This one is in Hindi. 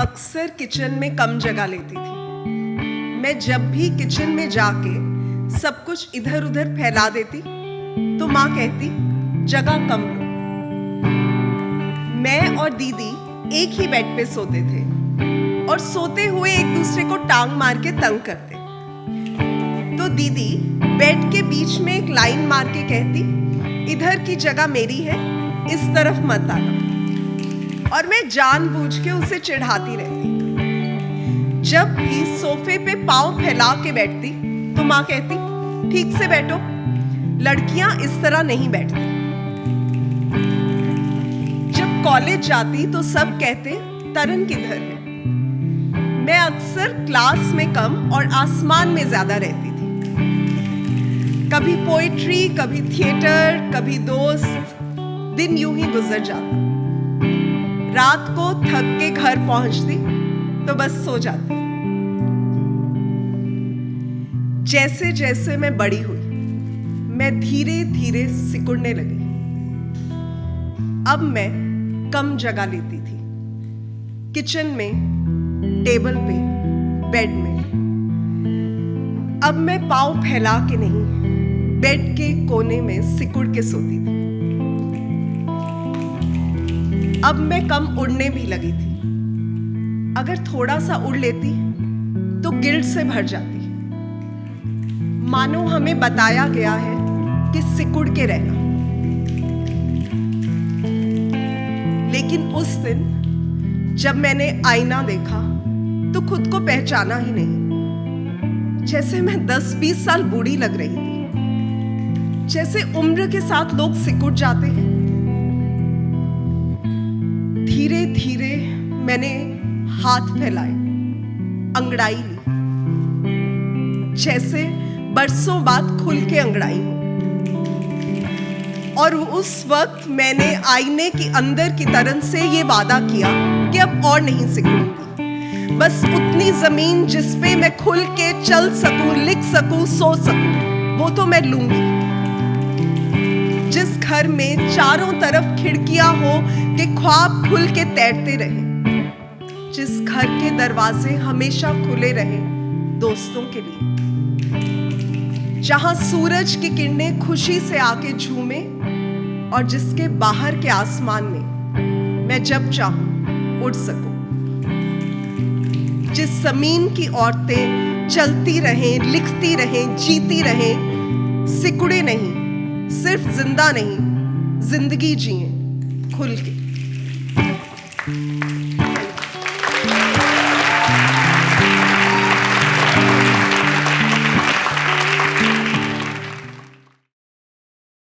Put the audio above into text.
अक्सर किचन में कम जगह लेती थी। मैं जब भी किचन में जाके सब कुछ इधर उधर फैला देती तो माँ कहती जगह कम लो। मैं और दीदी एक ही बेड पे सोते थे और सोते हुए एक दूसरे को टांग मार के तंग करते। तो दीदी बेड के बीच में एक लाइन मार के कहती इधर की जगह मेरी है, इस तरफ मत आना। और मैं जानबूझ के उसे चिढ़ाती रहती। जब भी सोफे पे पाँव फैला के बैठती तो माँ कहती ठीक से बैठो, लड़कियां इस तरह नहीं बैठती। जब कॉलेज जाती तो सब कहते तरन किधर है। मैं अक्सर क्लास में कम और आसमान में ज्यादा रहती थी। कभी पोएट्री, कभी थिएटर, कभी दोस्त। दिन यूं ही गुजर जाता। रात को थक के घर पहुंचती तो बस सो जाती। जैसे जैसे मैं बड़ी हुई मैं धीरे धीरे सिकुड़ने लगी। अब मैं कम जगह लेती थी, किचन में, टेबल पे, बेड में। अब मैं पाँव फैला के नहीं, बेड के कोने में सिकुड़ के सोती थी। अब मैं कम उड़ने भी लगी थी। अगर थोड़ा सा उड़ लेती तो गिल्ट से भर जाती। मानो हमें बताया गया है कि सिकुड़ के रहना। लेकिन उस दिन जब मैंने आईना देखा तो खुद को पहचाना ही नहीं। जैसे मैं 10-20 साल बूढ़ी लग रही थी। जैसे उम्र के साथ लोग सिकुड़ जाते हैं। धीरे धीरे मैंने हाथ फैलाए, अंगड़ाई ली, जैसे बरसों बाद खुल के अंगड़ाई हूं। और उस वक्त मैंने आईने के अंदर की तरफ से ये वादा किया कि अब और नहीं सिकुड़ूंगी। बस उतनी जमीन जिस पे मैं खुल के चल सकूं, लिख सकूं, सो सकूं, वो तो मैं लूंगी। जिस घर में चारों तरफ खिड़कियां हो कि ख्वाब खुल के तैरते रहे। जिस घर के दरवाजे हमेशा खुले रहे दोस्तों के लिए। जहां सूरज की किरणें खुशी से आके झूमे और जिसके बाहर के आसमान में मैं जब चाहूं उड़ सकूं। जिस जमीन की औरतें चलती रहें, लिखती रहें, जीती रहें, सिकुड़े नहीं, सिर्फ जिंदा नहीं, जिंदगी जिएं खुल के।